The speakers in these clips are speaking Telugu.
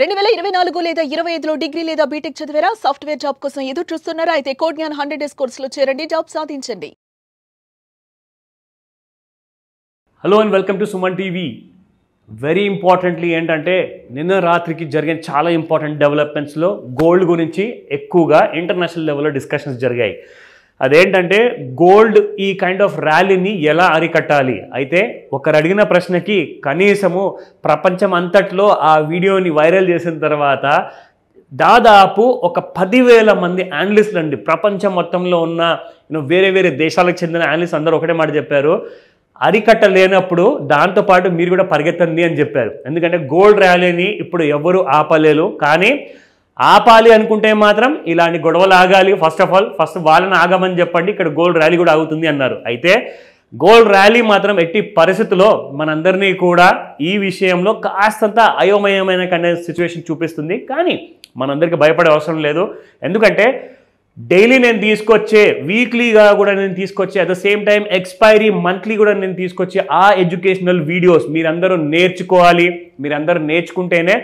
2024 లేదా 25లో డిగ్రీ లేదా బీటెక్ చదివారా? సాఫ్ట్వేర్ జాబ్ కోసం ఎదురు చూస్తున్నారా? అయితే కోడ్ జ్ఞాన్ 100 డేస్ కోర్సులో చేరండి, జాబ్ సాధించండి. Hello and welcome to Suman TV. Very importantly ఏంటంటే నిన్న రాత్రికి జరిగిన చాలా ఇంపార్టెంట్ డెవలప్మెంట్స్లో గోల్డ్ గురించి ఎక్కువగా ఇంటర్నేషనల్ లెవెల్లో డిస్కషన్స్ జరిగాయి. అదేంటంటే గోల్డ్ ఈ కైండ్ ఆఫ్ ర్యాలీని ఎలా అరికట్టాలి. అయితే ఒకరు అడిగిన ప్రశ్నకి కనీసము ప్రపంచం అంతట్లో ఆ వీడియోని వైరల్ చేసిన తర్వాత దాదాపు ఒక 10,000 మంది అనలిస్టులు అండి, ప్రపంచం మొత్తంలో ఉన్న వేరే వేరే దేశాలకు చెందిన అనలిస్ట్ అందరూ ఒకటే మాట చెప్పారు, అరికట్టలేనప్పుడు దాంతోపాటు మీరు కూడా పరిగెత్తండి అని చెప్పారు. ఎందుకంటే గోల్డ్ ర్యాలీని ఇప్పుడు ఎవరు ఆపలేరు, కానీ ఆపాలి అనుకుంటే మాత్రం ఇలాంటి గొడవలు ఆగాలి. ఫస్ట్ వాళ్ళని ఆగమని చెప్పండి, ఇక్కడ గోల్డ్ ర్యాలీ కూడా ఆగుతుంది అన్నారు. అయితే గోల్డ్ ర్యాలీ మాత్రం ఎట్టి పరిస్థితుల్లో మనందరినీ కూడా ఈ విషయంలో కాస్తంత అయోమయమైన సిచ్యువేషన్ చూపిస్తుంది. కానీ మనందరికీ భయపడే అవసరం లేదు, ఎందుకంటే డైలీ నేను తీసుకొచ్చే, వీక్లీగా కూడా నేను తీసుకొచ్చే, at the same time expiry monthly కూడా నేను తీసుకొచ్చే ఆ ఎడ్యుకేషనల్ వీడియోస్ మీరందరూ నేర్చుకోవాలి. మీరందరూ నేర్చుకుంటేనే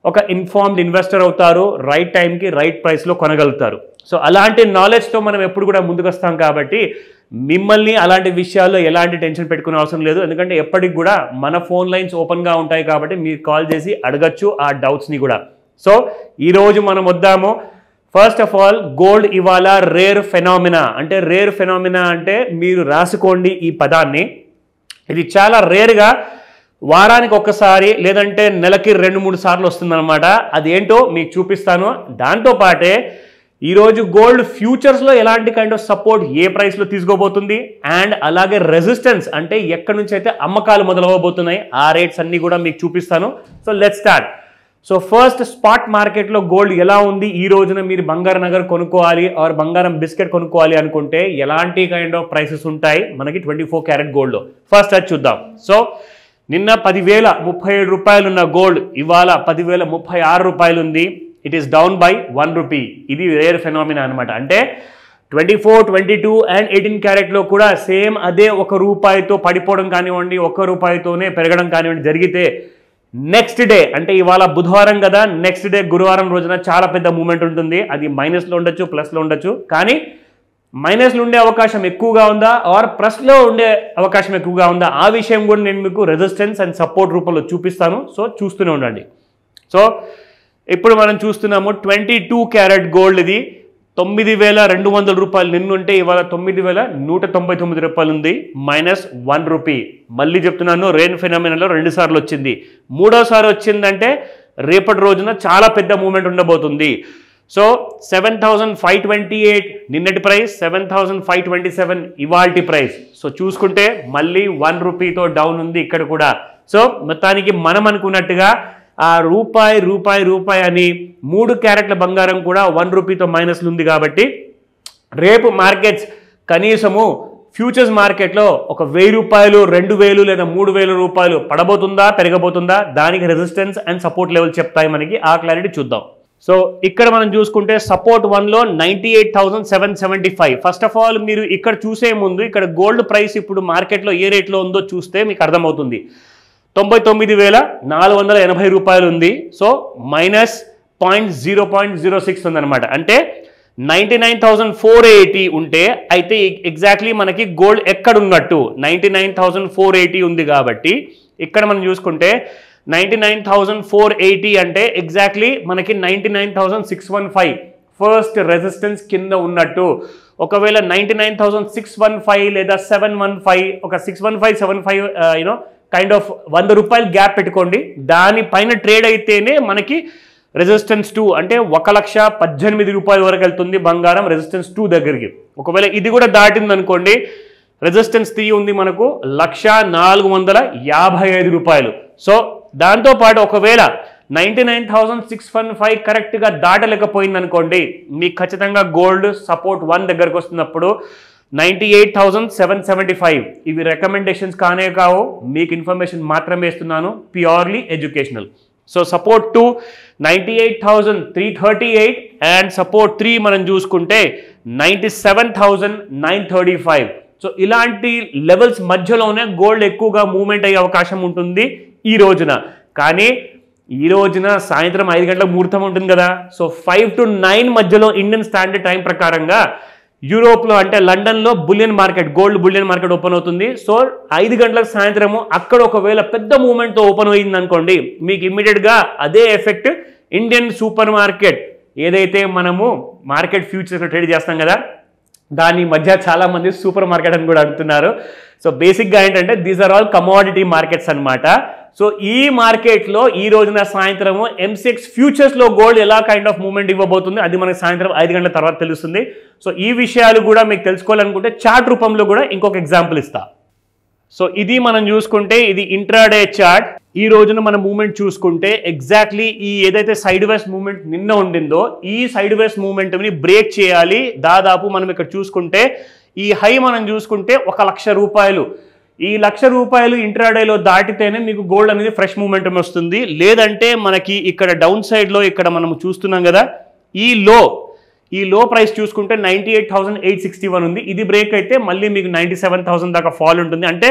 ఒక ఇన్ఫార్మ్డ్ ఇన్వెస్టర్ అవుతారు, రైట్ టైంకి రైట్ ప్రైస్లో కొనగలుగుతారు. సో అలాంటి నాలెడ్జ్తో మనం ఎప్పుడు కూడా ముందుకు వస్తాం. కాబట్టి మిమ్మల్ని అలాంటి విషయాల్లో ఎలాంటి టెన్షన్ పెట్టుకునే అవసరం లేదు, ఎందుకంటే ఎప్పటికి కూడా మన ఫోన్ లైన్స్ ఓపెన్గా ఉంటాయి. కాబట్టి మీరు కాల్ చేసి అడగచ్చు ఆ డౌట్స్ని కూడా. సో ఈరోజు మనం వద్దాము. ఫస్ట్ ఆఫ్ ఆల్, గోల్డ్ ఇవాళ రేర్ ఫెనామినా. అంటే రేర్ ఫెనామినా అంటే మీరు రాసుకోండి ఈ పదాన్ని. ఇది చాలా రేర్గా వారానికి ఒక్కసారి లేదంటే నెలకి 2-3 సార్లు వస్తుందన్నమాట. అదేంటో మీకు చూపిస్తాను. దాంతోపాటే ఈరోజు గోల్డ్ ఫ్యూచర్స్లో ఎలాంటి కైండ్ ఆఫ్ సపోర్ట్ ఏ ప్రైస్లో తీసుకోబోతుంది, అండ్ అలాగే రెసిస్టెన్స్ అంటే ఎక్కడి నుంచి అయితే అమ్మకాలు మొదలవబోతున్నాయి ఆ రేట్స్ అన్నీ కూడా మీకు చూపిస్తాను. So let's start. So first, spot మార్కెట్లో గోల్డ్ ఎలా ఉంది ఈ రోజున. మీరు బంగారు నగర్ కొనుక్కోవాలి ఆర్ బంగారం బిస్కెట్ కొనుక్కోవాలి అనుకుంటే ఎలాంటి కైండ్ ఆఫ్ ప్రైసెస్ ఉంటాయి మనకి 24 క్యారెట్ గోల్డ్లో. ఫస్ట్ అది చూద్దాం. సో నిన్న 10,037 రూపాయలు ఉన్న గోల్డ్ ఇవాళ 10,036 రూపాయలు ఉంది. It is down by 1 rupee. ఇది రేర్ ఫెనామినా అనమాట. అంటే 24, 22 అండ్ 18 క్యారెట్లో కూడా సేమ్ అదే 1 రూపాయితో పడిపోవడం కానివ్వండి, 1 రూపాయితోనే పెరగడం కానివ్వండి జరిగితే, నెక్స్ట్ డే అంటే ఇవాళ బుధవారం కదా, నెక్స్ట్ డే గురువారం రోజున చాలా పెద్ద మూమెంట్ ఉంటుంది. అది మైనస్లో ఉండొచ్చు, ప్లస్లో ఉండొచ్చు. కానీ మైనస్లో ఉండే అవకాశం ఎక్కువగా ఉందా ఆర్ ప్లస్లో ఉండే అవకాశం ఎక్కువగా ఉందా, ఆ విషయం కూడా నేను మీకు రెసిస్టెన్స్ అండ్ సపోర్ట్ రూపంలో చూపిస్తాను. సో చూస్తూనే ఉండండి. సో ఇప్పుడు మనం చూస్తున్నాము 22 క్యారెట్ గోల్డ్. ఇది 9,200 రూపాయలు నిన్నుంటే ఇవాళ 9,199 రూపాయలు ఉంది, -1 రూపీ. మళ్ళీ చెప్తున్నాను, రెయిన్ ఫెనామినాలో 2 సార్లు వచ్చింది. మూడోసారి వచ్చిందంటే రేపటి రోజున చాలా పెద్ద మూమెంట్ ఉండబోతుంది. సో 7,528 నిన్నటి ప్రైస్, 7,527 ఇవాల్టి ప్రైస్. సో చూసుకుంటే మళ్ళీ 1 రూపీతో డౌన్ ఉంది ఇక్కడ కూడా. సో మొత్తానికి మనం అనుకున్నట్టుగా ఆ రూపాయి అని 3 క్యారెట్ల బంగారం కూడా 1 రూపీతో మైనస్లు ఉంది. కాబట్టి రేపు మార్కెట్స్ కనీసము ఫ్యూచర్స్ మార్కెట్లో ఒక 1,000 రూపాయలు, 2,000 లేదా 3,000 రూపాయలు పడబోతుందా, పెరగబోతుందా, దానికి రెసిస్టెన్స్ అండ్ సపోర్ట్ లెవెల్ చెప్తాయి మనకి. ఆ క్లారిటీ చూద్దాం. సో ఇక్కడ మనం చూసుకుంటే సపోర్ట్ 1లో 98,775. ఫస్ట్ ఆఫ్ ఆల్ మీరు ఇక్కడ చూసే ముందు ఇక్కడ గోల్డ్ ప్రైస్ ఇప్పుడు మార్కెట్లో ఏ రేట్లో ఉందో చూస్తే మీకు అర్థమవుతుంది. 99,480 రూపాయలు ఉంది. సో -0.06 ఉందన్నమాట. అంటే 99,480 ఉంటే అయితే ఎగ్జాక్ట్లీ మనకి గోల్డ్ ఎక్కడున్నట్టు 99,480 ఉంది. కాబట్టి ఇక్కడ మనం చూసుకుంటే 99,480 అంటే ఎగ్జాక్ట్లీ మనకి 99,615 ఫస్ట్ రెసిస్టెన్స్ కింద ఉన్నట్టు. ఒకవేళ 99,615 లేదా 715, ఒక 615, 75 కైండ్ ఆఫ్ 100 రూపాయలు గ్యాప్ పెట్టుకోండి. దానిపైన ట్రేడ్ అయితేనే మనకి రెసిస్టెన్స్ 2 అంటే 1,18,000 రూపాయల వరకు వెళ్తుంది బంగారం రెసిస్టెన్స్ 2 దగ్గరికి. ఒకవేళ ఇది కూడా దాటింది అనుకోండి, రెసిస్టెన్స్ 3 ఉంది మనకు 1,455 రూపాయలు. సో దాంతోపాటు ఒకవేళ 99,615 కరెక్ట్గా దాటలేకపోయింది అనుకోండి, మీకు ఖచ్చితంగా గోల్డ్ సపోర్ట్ 1 దగ్గరకు వస్తున్నప్పుడు 98,775. ఇవి రికమెండేషన్స్ కానే కావు, మీకు ఇన్ఫర్మేషన్ మాత్రమే ఇస్తున్నాను, purely educational. So support 2 98,338 and support 3 మనం చూసుకుంటే 97,935. సో ఇలాంటి లెవెల్స్ మధ్యలోనే గోల్డ్ ఎక్కువగా మూవ్మెంట్ అయ్యే అవకాశం ఉంటుంది ఈ రోజున. కానీ ఈ రోజున సాయంత్రం 5 గంటలకు ముహూర్తం ఉంటుంది కదా. సో 5 to 9 మధ్యలో ఇండియన్ స్టాండర్డ్ టైం ప్రకారంగా యూరోప్లో అంటే లండన్లో bullion market, gold bullion market open అవుతుంది. సో 5 గంటలకు సాయంత్రము అక్కడ ఒకవేళ పెద్ద మూవ్మెంట్తో ఓపెన్ అయింది అనుకోండి, మీకు ఇమ్మీడియట్గా అదే ఎఫెక్ట్ ఇండియన్ సూపర్ మార్కెట్ ఏదైతే మనము మార్కెట్ ఫ్యూచర్స్లో ట్రేడ్ చేస్తాం కదా, దాని మధ్య చాలా మంది సూపర్ మార్కెట్ అని కూడా అడుగుతున్నారు. సో బేసిక్గా ఏంటంటే these are all commodity markets అనమాట. సో ఈ మార్కెట్లో ఈ రోజున సాయంత్రము ఎంసెక్స్ ఫ్యూచర్స్లో గోల్డ్ ఎలా కైండ్ ఆఫ్ మూవ్మెంట్ ఇవ్వబోతుంది అది మనకి సాయంత్రం 5 గంటల తర్వాత తెలుస్తుంది. సో ఈ విషయాలు కూడా మీకు తెలుసుకోవాలనుకుంటే చార్ట్ రూపంలో కూడా ఇంకొక ఎగ్జాంపుల్ ఇస్తా. సో ఇది మనం చూసుకుంటే ఇది ఇంట్రాడే చార్ట్. ఈ రోజున మన మూవ్మెంట్ చూసుకుంటే ఎగ్జాక్ట్లీ ఈ ఏదైతే సైడ్ వేస్ మూవ్మెంట్ నిన్న ఉండిందో ఈ సైడ్ వేస్ మూవ్మెంట్ని బ్రేక్ చేయాలి. దాదాపు మనం ఇక్కడ చూసుకుంటే ఈ హై మనం చూసుకుంటే 1,00,000 రూపాయలు. ఈ 1,00,000 రూపాయలు ఇంట్రాడేలో దాటితేనే మీకు గోల్డ్ అనేది ఫ్రెష్ మూవ్మెంటం వస్తుంది. లేదంటే మనకి ఇక్కడ డౌన్ సైడ్లో ఇక్కడ మనం చూస్తున్నాం కదా, ఈ లో ప్రైస్ చూసుకుంటే 98,861 ఉంది. ఇది బ్రేక్ అయితే మళ్ళీ మీకు 97,000 దాకా ఫాల్ ఉంటుంది. అంటే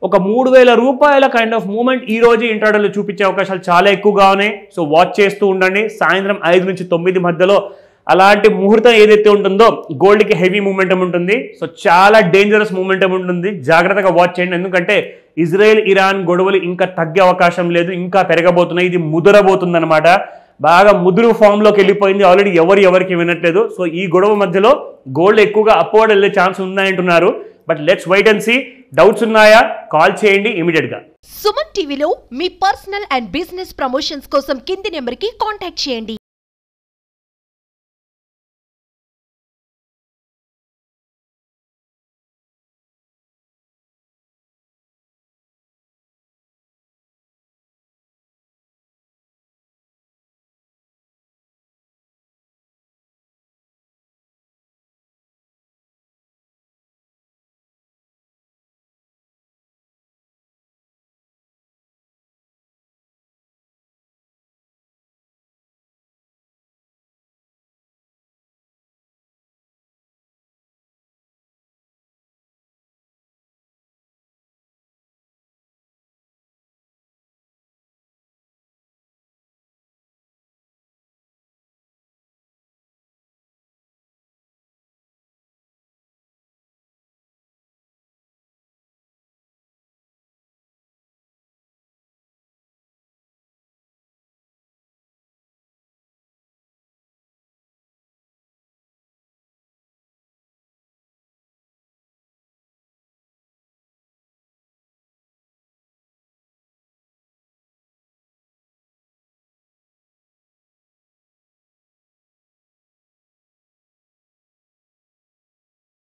ఒక 3,000 రూపాయల కైండ్ ఆఫ్ మూవ్మెంట్ ఈ రోజు ఇంట్రాడేలో చూపించే అవకాశాలు చాలా ఎక్కువగా ఉన్నాయి. సో వాచ్ చేస్తూ ఉండండి. సాయంత్రం 5 నుంచి 9 మధ్యలో అలాంటి ముహూర్తం ఏదైతే ఉంటుందో గోల్డ్కి హెవీ మూమెంటం ఉంటుంది. సో చాలా డేంజరస్ మూమెంటం ఉంటుంది, జాగ్రత్తగా వాచ్ చేయండి. ఎందుకంటే ఇజ్రాయెల్ ఇరాన్ గొడవలు ఇంకా తగ్గే అవకాశం లేదు, ఇంకా పెరగబోతున్నాయి. ఇది ముదరబోతుంది అనమాట, బాగా ముదురు ఫామ్లోకి వెళ్ళిపోయింది. ఆల్రెడీ ఎవరికి వినట్లేదు. సో ఈ గొడవ మధ్యలో గోల్డ్ ఎక్కువగా అప్వర్డ్ వెళ్ళే ఛాన్స్ ఉన్నాయంటున్నారు. But let's wait and see. Doubts ఉన్నాయా కాల్ చేయండి ఇమీడియట్గా. సుమన్ టీవీలో మీ పర్సనల్ అండ్ బిజినెస్ ప్రమోషన్స్ కోసం కింది నెంబర్కి కాంటాక్ట్ చేయండి.